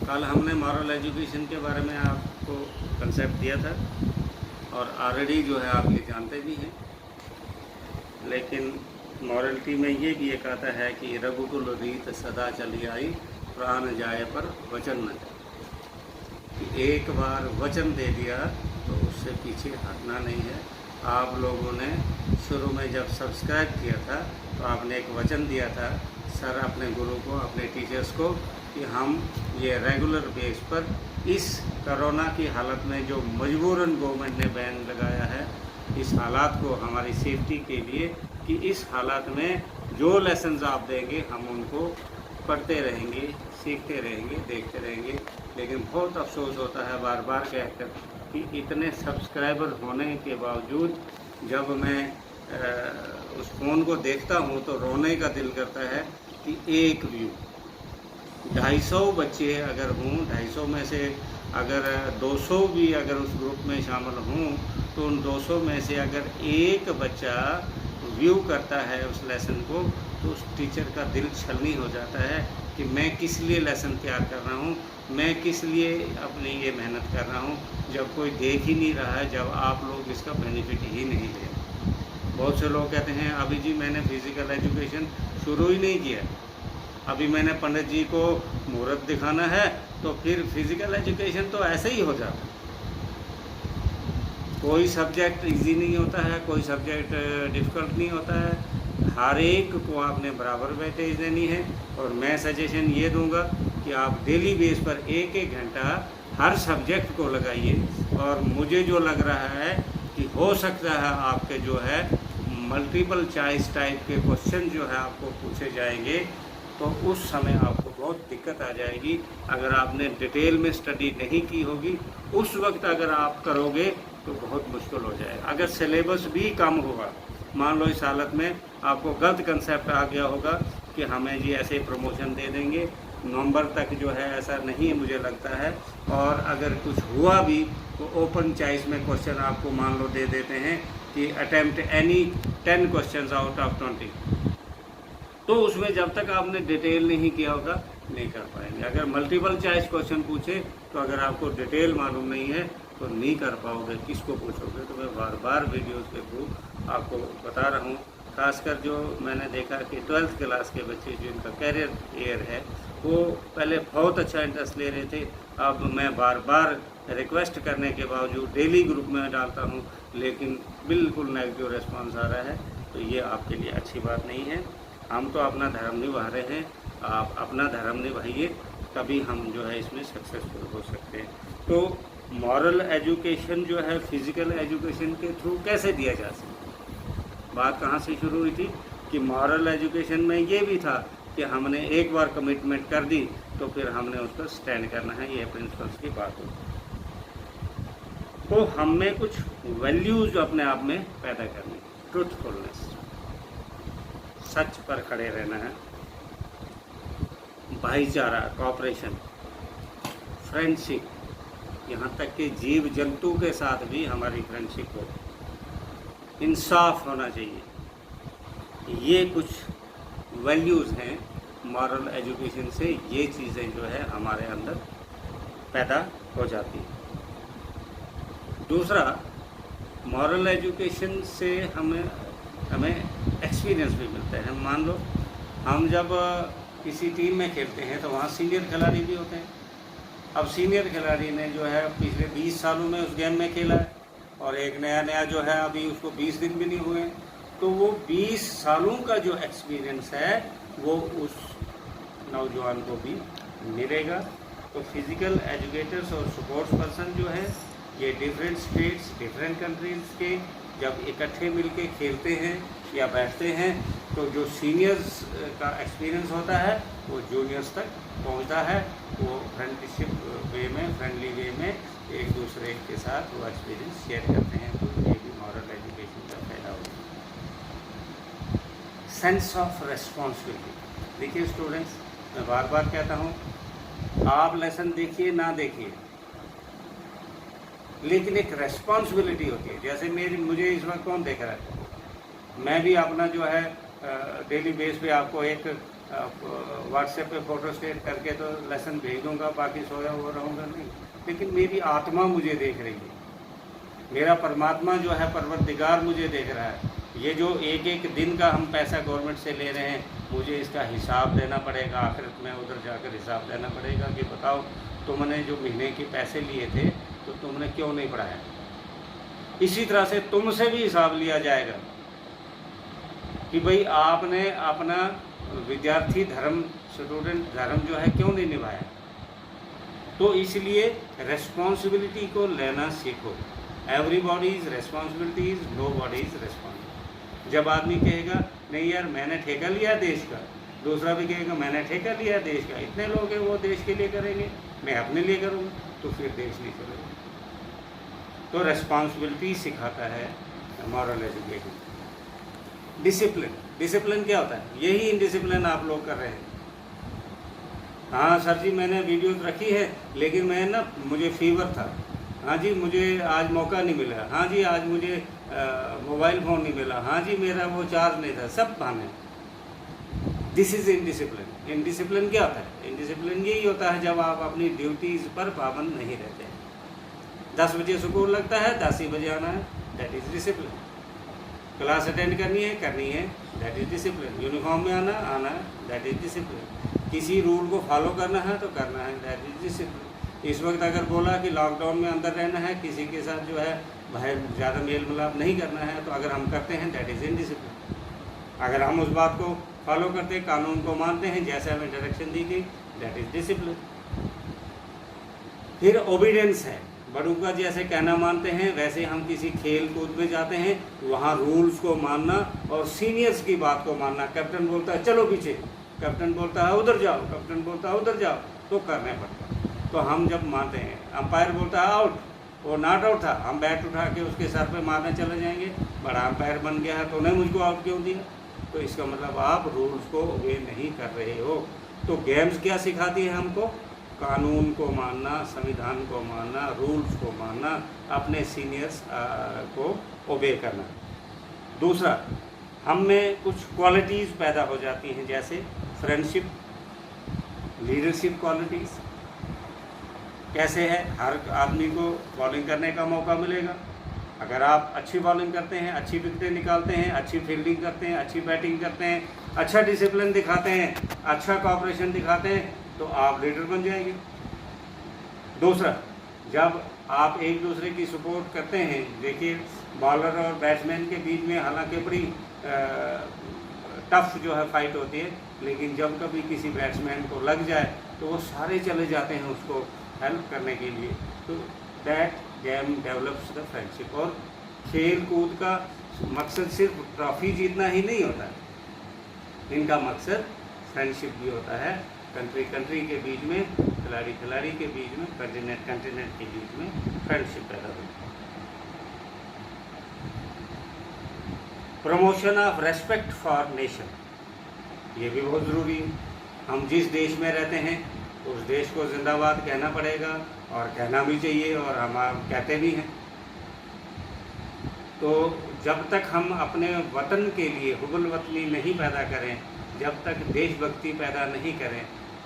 कल हमने moral education के बारे में आपको कंसेप्ट दिया था और ऑलरेडी जो है आप ये जानते भी हैं, लेकिन मॉरलिटी में ये भी एक आता है कि रघुकुल रीत सदा चली आई, प्राण जाए पर वचन न जाए। कि एक बार वचन दे दिया तो उससे पीछे हटना नहीं है। आप लोगों ने शुरू में जब सब्सक्राइब किया था तो आपने एक वचन दिया था सर अपने गुरु को, अपने टीचर्स को, कि हम ये रेगुलर बेस पर इस कोरोना की हालत में जो मजबूरन गवर्नमेंट ने बैन लगाया है, इस हालात को हमारी सेफ्टी के लिए, कि इस हालात में जो लेसन्स आप देंगे हम उनको पढ़ते रहेंगे, सीखते रहेंगे, देखते रहेंगे। लेकिन बहुत अफसोस होता है बार बार कहकर कि इतने सब्सक्राइबर होने के बावजूद जब मैं उस फ़ोन को देखता हूँ तो रोने का दिल करता है कि एक व्यू 250 बच्चे अगर हों, 250 में से अगर 200 भी अगर उस ग्रुप में शामिल हों तो उन 200 में से अगर एक बच्चा व्यू करता है उस लेसन को तो उस टीचर का दिल छलनी हो जाता है कि मैं किस लिए लेसन तैयार कर रहा हूँ, मैं किस लिए अपनी ये मेहनत कर रहा हूँ, जब कोई देख ही नहीं रहा है, जब आप लोग इसका बेनिफिट ही नहीं ले रहे। बहुत से लोग कहते हैं अभी जी मैंने फिज़िकल एजुकेशन शुरू ही नहीं किया, अभी मैंने पंडित जी को मुहूर्त दिखाना है तो फिर फिज़िकल एजुकेशन तो ऐसे ही हो जाता है। कोई सब्जेक्ट इजी नहीं होता है, कोई सब्जेक्ट डिफ़िकल्ट नहीं होता है, हर एक को आपने बराबर वेटेज देनी है। और मैं सजेशन ये दूंगा कि आप डेली बेस पर एक एक घंटा हर सब्जेक्ट को लगाइए। और मुझे जो लग रहा है कि हो सकता है आपके जो है मल्टीपल चॉइस टाइप के क्वेश्चन जो है आपको पूछे जाएंगे, तो उस समय आपको बहुत दिक्कत आ जाएगी। अगर आपने डिटेल में स्टडी नहीं की होगी, उस वक्त अगर आप करोगे तो बहुत मुश्किल हो जाएगा। अगर सिलेबस भी कम होगा, मान लो इस हालत में आपको गलत कंसेप्ट आ गया होगा कि हमें जी ऐसे प्रमोशन दे देंगे, नवंबर तक जो है ऐसा नहीं मुझे लगता है। और अगर कुछ हुआ भी तो ओपन चॉइस में क्वेश्चन आपको मान लो दे देते हैं कि attempt any 10 questions out of 20, तो उसमें जब तक आपने डिटेल नहीं किया होगा नहीं कर पाएंगे। अगर मल्टीपल चॉइस क्वेश्चन पूछे तो अगर आपको डिटेल मालूम नहीं है तो नहीं कर पाओगे, किसको पूछोगे। तो मैं बार बार वीडियोस के थ्रू आपको बता रहा हूँ। खासकर जो मैंने देखा कि 12th क्लास के बच्चे जिनका कैरियर ईयर है वो पहले बहुत अच्छा इंटरेस्ट ले रहे थे, अब मैं बार बार रिक्वेस्ट करने के बावजूद डेली ग्रुप में डालता हूँ लेकिन बिल्कुल नेगेटिव रिस्पॉन्स आ रहा है। तो ये आपके लिए अच्छी बात नहीं है। हम तो अपना धर्म निभा रहे हैं, आप अपना धर्म निभाइए, तभी हम जो है इसमें सक्सेसफुल हो सकते हैं। तो मॉरल एजुकेशन जो है फिज़िकल एजुकेशन के थ्रू कैसे दिया जा सकता है। बात कहाँ से शुरू हुई थी कि मॉरल एजुकेशन में ये भी था कि हमने एक बार कमिटमेंट कर दी तो फिर हमने उस पर स्टैंड करना है, ये प्रिंसिपल्स की बात होती है। तो हमें कुछ वैल्यूज़ अपने आप में पैदा करनी, ट्रूथफुलनेस, सच पर खड़े रहना है, भाईचारा, कॉपरेशन, फ्रेंडशिप, यहाँ तक कि जीव जंतु के साथ भी हमारी फ्रेंडशिप हो, इंसाफ होना चाहिए। ये कुछ वैल्यूज़ हैं मॉरल एजुकेशन से, ये चीज़ें जो है हमारे अंदर पैदा हो जाती हैं। दूसरा, मॉरल एजुकेशन से हमें एक्सपीरियंस भी मिलता है। मान लो हम जब किसी टीम में खेलते हैं तो वहाँ सीनियर खिलाड़ी भी होते हैं। अब सीनियर खिलाड़ी ने जो है पिछले 20 सालों में उस गेम में खेला है और एक नया जो है अभी उसको 20 दिन भी नहीं हुए हैं, तो वो 20 सालों का जो एक्सपीरियंस है वो उस नौजवान को भी मिलेगा। तो फिज़िकल एजुकेटर्स और स्पोर्ट्स पर्सन जो है ये डिफरेंट स्टेट्स, डिफरेंट कंट्रीज़ के जब इकट्ठे मिलके खेलते हैं या बैठते हैं तो जो सीनियर्स का एक्सपीरियंस होता है वो जूनियर्स तक पहुंचता है। वो फ्रेंडशिप वे में, फ्रेंडली वे में एक दूसरे के साथ वो एक्सपीरियंस शेयर करते हैं। तो ये भी मॉरल एजुकेशन का फायदा होता है। Sense of responsibility. देखिए स्टूडेंट्स, मैं बार बार कहता हूँ आप लेसन देखिए ना देखिए, लेकिन एक रेस्पॉन्सिबिलिटी होती है। जैसे मुझे इस वक्त कौन देख रहा है, मैं भी अपना जो है डेली बेस पे आपको एक व्हाट्सएप पे फ़ोटो स्टेट करके तो लेसन भेज दूँगा, बाकी सोया हुआ रहूँगा नहीं। लेकिन मेरी आत्मा मुझे देख रही है, मेरा परमात्मा जो है परवरदिगार मुझे देख रहा है। ये जो एक एक दिन का हम पैसा गवर्नमेंट से ले रहे हैं, मुझे इसका हिसाब देना पड़ेगा। आखिरत में उधर जाकर हिसाब देना पड़ेगा कि बताओ तुमने जो महीने के पैसे लिए थे तो तुमने क्यों नहीं पढ़ाया। इसी तरह से तुमसे भी हिसाब लिया जाएगा कि भाई आपने अपना विद्यार्थी धर्म, स्टूडेंट धर्म जो है क्यों नहीं निभाया। तो इसलिए रेस्पॉन्सिबिलिटी को लेना सीखो। Everybody is responsibility is nobody is responsibility. जब आदमी कहेगा नहीं यार मैंने ठेका लिया देश का, दूसरा भी कहेगा मैंने ठेका लिया देश का, इतने लोग हैं वो देश के लिए करेंगे, मैं अपने लिए करूँगा, तो फिर देश नहीं चलेगा। तो रेस्पॉन्सिबिलिटी सिखाता है मॉरल एजुकेशन। डिसिप्लिन, डिसिप्लिन क्या होता है? यही इनडिसिप्लिन आप लोग कर रहे हैं। हाँ सर जी मैंने वीडियो रखी है, लेकिन मैं ना मुझे फीवर था, हाँ जी मुझे आज मौका नहीं मिला, हाँ जी आज मुझे मोबाइल फ़ोन नहीं मिला, हाँ जी मेरा वो चार्ज नहीं था, सब बहाने। This is indiscipline. इनडिसिप्लिन क्या होता है? इनडिसिप्लिन यही होता है जब आप अपनी ड्यूटीज़ पर पाबंद नहीं रहते हैं। 10 बजे स्कूल लगता है, 10 ही बजे आना है, that is discipline. Class attend करनी है, दैट इज़ डिसिप्लिन। यूनिफॉर्म में आना है, दैट इज़ डिसिप्लिन। किसी रूल को फॉलो करना है तो करना है, दैट इज़ डिसिप्लिन। इस वक्त अगर बोला कि लॉकडाउन में अंदर रहना है, किसी के साथ जो है बाहर ज़्यादा मेल मिलाप नहीं करना है, तो अगर हम करते हैं दैट इज़ इनडिसिप्लिन। अगर हम उस बात को फॉलो करते हैं, कानून को मानते हैं, जैसे हमें डायरेक्शन दी गई, दैट इज़ डिसिप्लिन। फिर ओबीडियंस है, बड़ों का जैसे कहना मानते हैं, वैसे हम किसी खेल कूद में जाते हैं, वहाँ रूल्स को मानना और सीनियर्स की बात को मानना। कैप्टन बोलता है चलो पीछे, कैप्टन बोलता है उधर जाओ, कैप्टन बोलता है उधर जाओ, तो करने पड़ता है। तो हम जब मानते हैं, अंपायर बोलता है आउट, वो नॉट आउट था, हम बैट उठा के उसके सर पे मारने चले जाएंगे, बड़ा अंपायर बन गया है तो उन्हें मुझको आउट क्यों दिया। तो इसका मतलब आप रूल्स को ओबे नहीं कर रहे हो। तो गेम्स क्या सिखाती है हमको? कानून को मानना, संविधान को मानना, रूल्स को मानना, अपने सीनियर्स को ओबे करना। दूसरा, हम में कुछ क्वालिटीज़ पैदा हो जाती हैं, जैसे फ्रेंडशिप, लीडरशिप क्वालिटीज़। कैसे है? हर आदमी को बॉलिंग करने का मौका मिलेगा। अगर आप अच्छी बॉलिंग करते हैं, अच्छी विकेटें निकालते हैं, अच्छी फील्डिंग करते हैं, अच्छी बैटिंग करते हैं, अच्छा डिसिप्लिन दिखाते हैं, अच्छा कॉपरेशन दिखाते हैं, तो आप लीडर बन जाएंगे। दूसरा, जब आप एक दूसरे की सपोर्ट करते हैं, देखिए बॉलर और बैट्समैन के बीच में हालांकि बड़ी टफ जो है फाइट होती है, लेकिन जब कभी किसी बैट्समैन को लग जाए तो वो सारे चले जाते हैं उसको हेल्प करने के लिए। तो that game develops the friendship. और खेल कूद का मकसद सिर्फ ट्रॉफी जीतना ही नहीं होता है, इनका मकसद फ्रेंडशिप भी होता है। कंट्री के बीच में, खिलाड़ी के बीच में, कंटिनेंट के बीच में फ्रेंडशिप पैदा होती है। Promotion of respect for nation, ये भी बहुत ज़रूरी है। हम जिस देश में रहते हैं उस देश को जिंदाबाद कहना पड़ेगा, और कहना भी चाहिए, और हम कहते भी हैं। तो जब तक हम अपने वतन के लिए हुब्बुल वतनी नहीं पैदा करें, जब तक देशभक्ति पैदा नहीं करें,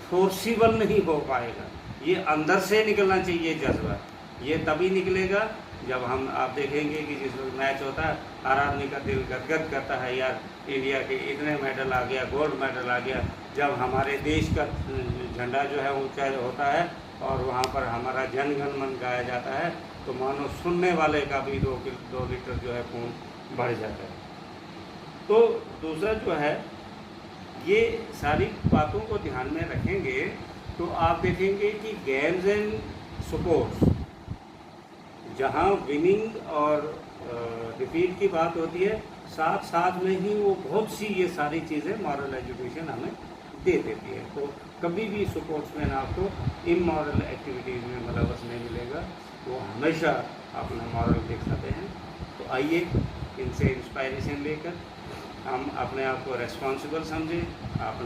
फोर्सिबल नहीं हो पाएगा। ये अंदर से निकलना चाहिए जज्बा। ये तभी निकलेगा जब हम, आप देखेंगे कि जिस वक्त मैच होता है, हर आदमी का दिल गदगद करता है, यार इंडिया के इतने मेडल आ गया, गोल्ड मेडल आ गया। जब हमारे देश का झंडा जो है ऊंचा होता है और वहाँ पर हमारा जन गण मन गाया जाता है, तो मानो सुनने वाले का भी 2 लीटर जो है खून बढ़ जाता है। तो दूसरा जो है, ये सारी बातों को ध्यान में रखेंगे तो आप देखेंगे कि गेम्स एंड स्पोर्ट्स, जहाँ विनिंग और डिफीट की बात होती है, साथ साथ में ही वो बहुत सी ये सारी चीज़ें मॉरल एजुकेशन हमें दे देती है। तो कभी भी स्पोर्ट्समैन आपको इमॉरल एक्टिविटीज़ में मुलव्वस नहीं मिलेगा, वो हमेशा अपना मॉरल दिखाते हैं। तो आइए इनसे इंस्पायरेशन लेकर हम अपने आप को रेस्पॉन्सिबल समझें, अपना